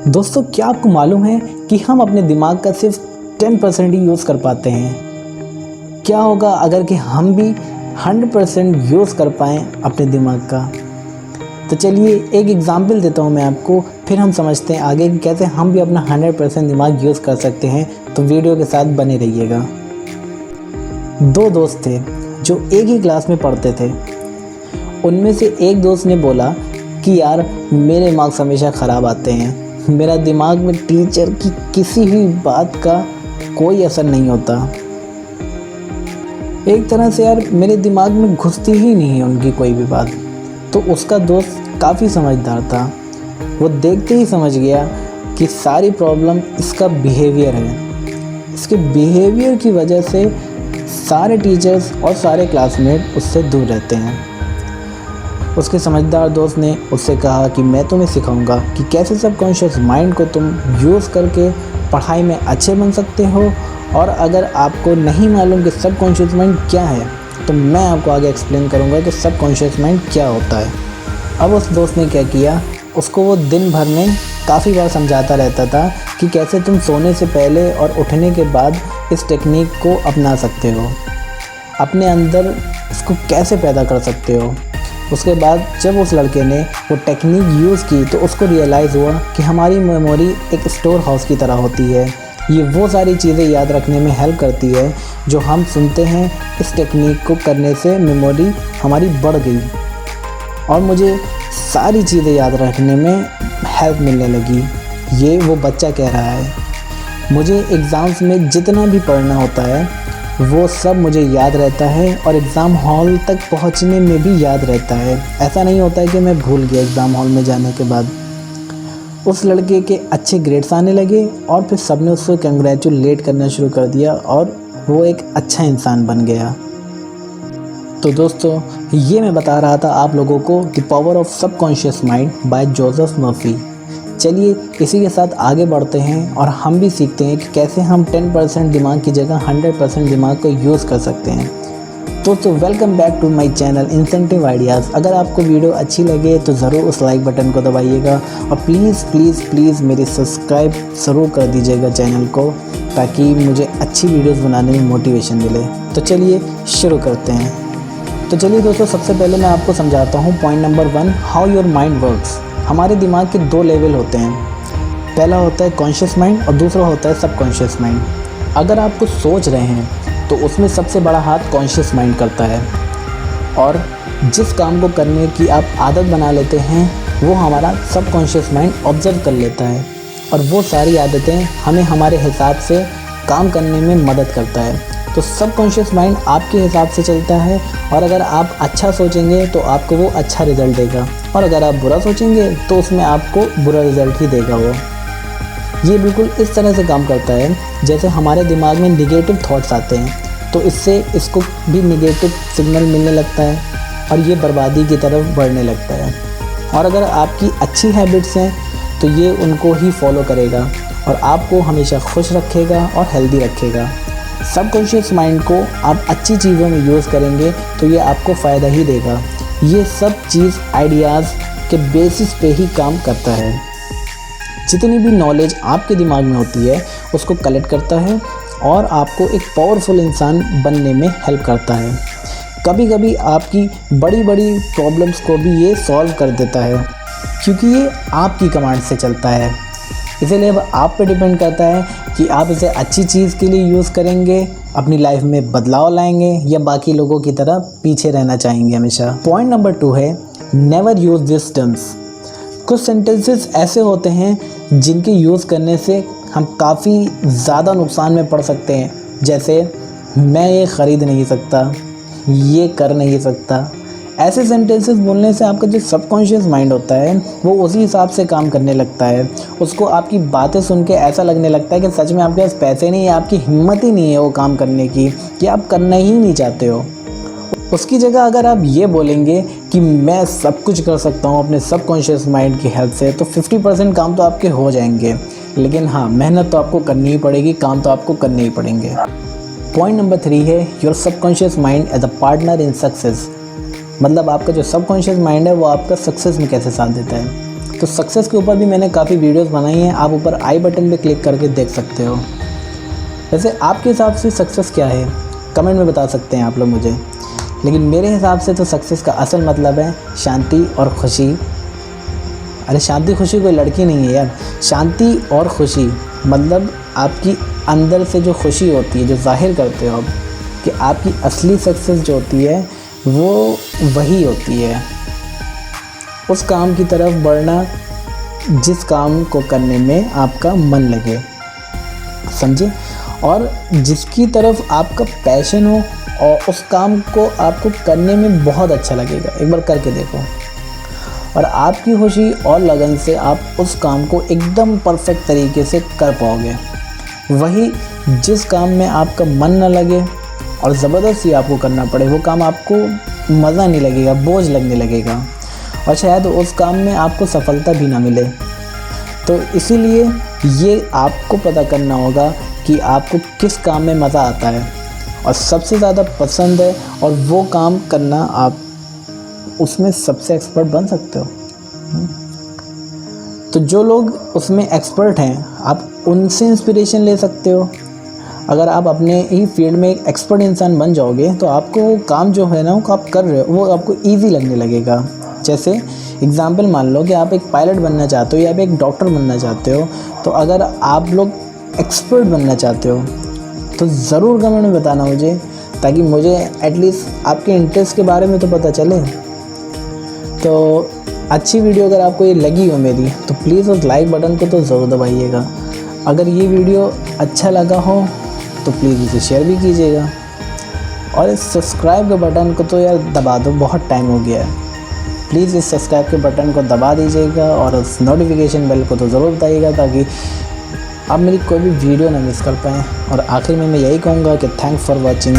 दोस्तों, क्या आपको मालूम है कि हम अपने दिमाग का सिर्फ 10% ही यूज़ कर पाते हैं। क्या होगा अगर कि हम भी 100% यूज़ कर पाएँ अपने दिमाग का। तो चलिए एक एग्ज़ाम्पल देता हूँ मैं आपको, फिर हम समझते हैं आगे कि कैसे हम भी अपना 100% दिमाग यूज़ कर सकते हैं। तो वीडियो के साथ बने रहिएगा। दो दोस्त थे जो एक ही क्लास में पढ़ते थे। उनमें से एक दोस्त ने बोला कि यार मेरे मार्क्स हमेशा ख़राब आते हैं, मेरा दिमाग में टीचर की किसी भी बात का कोई असर नहीं होता। एक तरह से यार मेरे दिमाग में घुसती ही नहीं है उनकी कोई भी बात। तो उसका दोस्त काफ़ी समझदार था, वो देखते ही समझ गया कि सारी प्रॉब्लम इसका बिहेवियर है। इसके बिहेवियर की वजह से सारे टीचर्स और सारे क्लासमेट उससे दूर रहते हैं। उसके समझदार दोस्त ने उससे कहा कि मैं तुम्हें सिखाऊंगा कि कैसे सबकॉन्शियस माइंड को तुम यूज़ करके पढ़ाई में अच्छे बन सकते हो। और अगर आपको नहीं मालूम कि सबकॉन्शियस माइंड क्या है तो मैं आपको आगे एक्सप्लेन करूंगा कि सबकॉन्शियस माइंड क्या होता है। अब उस दोस्त ने क्या किया, उसको वो दिन भर में काफ़ी बार समझाता रहता था कि कैसे तुम सोने से पहले और उठने के बाद इस टेक्निक को अपना सकते हो, अपने अंदर इसको कैसे पैदा कर सकते हो। उसके बाद जब उस लड़के ने वो टेक्निक यूज़ की तो उसको रियलाइज़ हुआ कि हमारी मेमोरी एक स्टोर हाउस की तरह होती है। ये वो सारी चीज़ें याद रखने में हेल्प करती है जो हम सुनते हैं। इस टेक्निक को करने से मेमोरी हमारी बढ़ गई और मुझे सारी चीज़ें याद रखने में हेल्प मिलने लगी। ये वो बच्चा कह रहा है, मुझे एग्ज़ाम्स में जितना भी पढ़ना होता है वो सब मुझे याद रहता है और एग्ज़ाम हॉल तक पहुंचने में भी याद रहता है। ऐसा नहीं होता है कि मैं भूल गया एग्ज़ाम हॉल में जाने के बाद। उस लड़के के अच्छे ग्रेड्स आने लगे और फिर सबने उसको कंग्रेचुलेट करना शुरू कर दिया और वो एक अच्छा इंसान बन गया। तो दोस्तों, ये मैं बता रहा था आप लोगों को the power of subconscious mind bye Joseph Murphy. चलिए इसी के साथ आगे बढ़ते हैं और हम भी सीखते हैं कि कैसे हम 10% दिमाग की जगह 100% दिमाग को यूज़ कर सकते हैं। दोस्तों, welcome back to my channel Incentive Ideas. अगर आपको वीडियो अच्छी लगे तो ज़रूर उस लाइक बटन को दबाइएगा और प्लीज़ प्लीज़ प्लीज़ मेरी सब्सक्राइब ज़रूर कर दीजिएगा चैनल को, ताकि मुझे अच्छी वीडियोज़ बनाने में मोटिवेशन मिले। तो चलिए शुरू करते हैं। तो चलिए दोस्तों, सबसे पहले मैं आपको समझाता हूँ point number 1, how your mind works. हमारे दिमाग के 2 लेवल होते हैं। पहला होता है कॉन्शियस माइंड और दूसरा होता है सबकॉन्शियस माइंड। अगर आप कुछ सोच रहे हैं तो उसमें सबसे बड़ा हाथ कॉन्शियस माइंड करता है और जिस काम को करने की आप आदत बना लेते हैं वो हमारा सबकॉन्शियस माइंड ऑब्जर्व कर लेता है और वो सारी आदतें हमें हमारे हिसाब से काम करने में मदद करता है। तो सबकॉन्शियस माइंड आपके हिसाब से चलता है और अगर आप अच्छा सोचेंगे तो आपको वो अच्छा रिज़ल्ट देगा और अगर आप बुरा सोचेंगे तो उसमें आपको बुरा रिज़ल्ट ही देगा वो। ये बिल्कुल इस तरह से काम करता है जैसे हमारे दिमाग में निगेटिव थॉट्स आते हैं तो इससे इसको भी निगेटिव सिग्नल मिलने लगता है और ये बर्बादी की तरफ बढ़ने लगता है। और अगर आपकी अच्छी हैबिट्स हैं तो ये उनको ही फॉलो करेगा और आपको हमेशा खुश रखेगा और हेल्दी रखेगा। सबकॉन्शियस माइंड को आप अच्छी चीज़ों में यूज़ करेंगे तो ये आपको फ़ायदा ही देगा। ये सब चीज़ आइडियाज़ के बेसिस पे ही काम करता है। जितनी भी नॉलेज आपके दिमाग में होती है उसको कलेक्ट करता है और आपको एक पावरफुल इंसान बनने में हेल्प करता है। कभी कभी आपकी बड़ी बड़ी प्रॉब्लम्स को भी ये सॉल्व कर देता है क्योंकि ये आपकी कमांड से चलता है। इसीलिए अब आप पे डिपेंड करता है कि आप इसे अच्छी चीज़ के लिए यूज़ करेंगे, अपनी लाइफ में बदलाव लाएंगे या बाकी लोगों की तरह पीछे रहना चाहेंगे हमेशा। पॉइंट नंबर 2 है नेवर यूज़ दिस टर्म्स। कुछ सेंटेंसेस ऐसे होते हैं जिनके यूज़ करने से हम काफ़ी ज़्यादा नुकसान में पड़ सकते हैं, जैसे मैं ये ख़रीद नहीं सकता, ये कर नहीं सकता। ऐसे सेंटेंसेस बोलने से आपका जो सबकॉन्शियस माइंड होता है वो उसी हिसाब से काम करने लगता है। उसको आपकी बातें सुन के ऐसा लगने लगता है कि सच में आपके पास पैसे नहीं है, आपकी हिम्मत ही नहीं है वो काम करने की, कि आप करना ही नहीं चाहते हो। उसकी जगह अगर आप ये बोलेंगे कि मैं सब कुछ कर सकता हूँ अपने सबकॉन्शियस माइंड की हेल्प से, तो 50% काम तो आपके हो जाएंगे। लेकिन हाँ, मेहनत तो आपको करनी ही पड़ेगी, काम तो आपको करने ही पड़ेंगे। पॉइंट नंबर 3 है your subconscious mind as a partner in success. मतलब आपका जो सबकॉन्शियस माइंड है वो आपका सक्सेस में कैसे साथ देता है। तो सक्सेस के ऊपर भी मैंने काफ़ी वीडियोस बनाई हैं, आप ऊपर आई बटन पे क्लिक करके देख सकते हो। वैसे आपके हिसाब से सक्सेस क्या है, कमेंट में बता सकते हैं आप लोग मुझे। लेकिन मेरे हिसाब से तो सक्सेस का असल मतलब है शांति और खुशी। अरे शांति खुशी कोई लड़की नहीं है यार, शांति और खुशी मतलब आपकी अंदर से जो खुशी होती है, जो जाहिर करते हो आप कि आपकी असली सक्सेस जो होती है वो वही होती है, उस काम की तरफ बढ़ना जिस काम को करने में आपका मन लगे, समझे, और जिसकी तरफ आपका पैशन हो और उस काम को आपको करने में बहुत अच्छा लगेगा। एक बार करके देखो और आपकी खुशी और लगन से आप उस काम को एकदम परफेक्ट तरीके से कर पाओगे। वही जिस काम में आपका मन न लगे और ज़बरदस्ती आपको करना पड़े, वो काम आपको मज़ा नहीं लगेगा, बोझ लगने लगेगा और शायद उस काम में आपको सफलता भी ना मिले। तो इसीलिए ये आपको पता करना होगा कि आपको किस काम में मज़ा आता है और सबसे ज़्यादा पसंद है, और वो काम करना आप उसमें सबसे एक्सपर्ट बन सकते हो। तो जो लोग उसमें एक्सपर्ट हैं आप उनसे इंस्पिरेशन ले सकते हो। अगर आप अपने ही फील्ड में एक एक्सपर्ट इंसान बन जाओगे तो आपको वो काम जो है ना वो आप कर रहे हो वो आपको ईजी लगने लगेगा। जैसे एग्ज़ाम्पल मान लो कि आप एक पायलट बनना चाहते हो या आप एक डॉक्टर बनना चाहते हो, तो अगर आप लोग एक्सपर्ट बनना चाहते हो तो ज़रूर कमेंट में बताना मुझे, ताकि मुझे एटलीस्ट आपके इंटरेस्ट के बारे में तो पता चले। तो अच्छी वीडियो अगर आपको ये लगी हो मेरी तो प्लीज़ उस लाइक बटन को तो ज़रूर दबाइएगा। अगर ये वीडियो अच्छा लगा हो तो प्लीज़ इसे शेयर भी कीजिएगा, और इस सब्सक्राइब के बटन को तो यार दबा दो, बहुत टाइम हो गया है। प्लीज़ इस सब्सक्राइब के बटन को दबा दीजिएगा और उस नोटिफिकेशन बेल को तो ज़रूर बताइएगा ताकि आप मेरी कोई भी वीडियो ना मिस कर पाएँ। और आखिर में मैं यही कहूँगा कि थैंक्स फॉर वॉचिंग।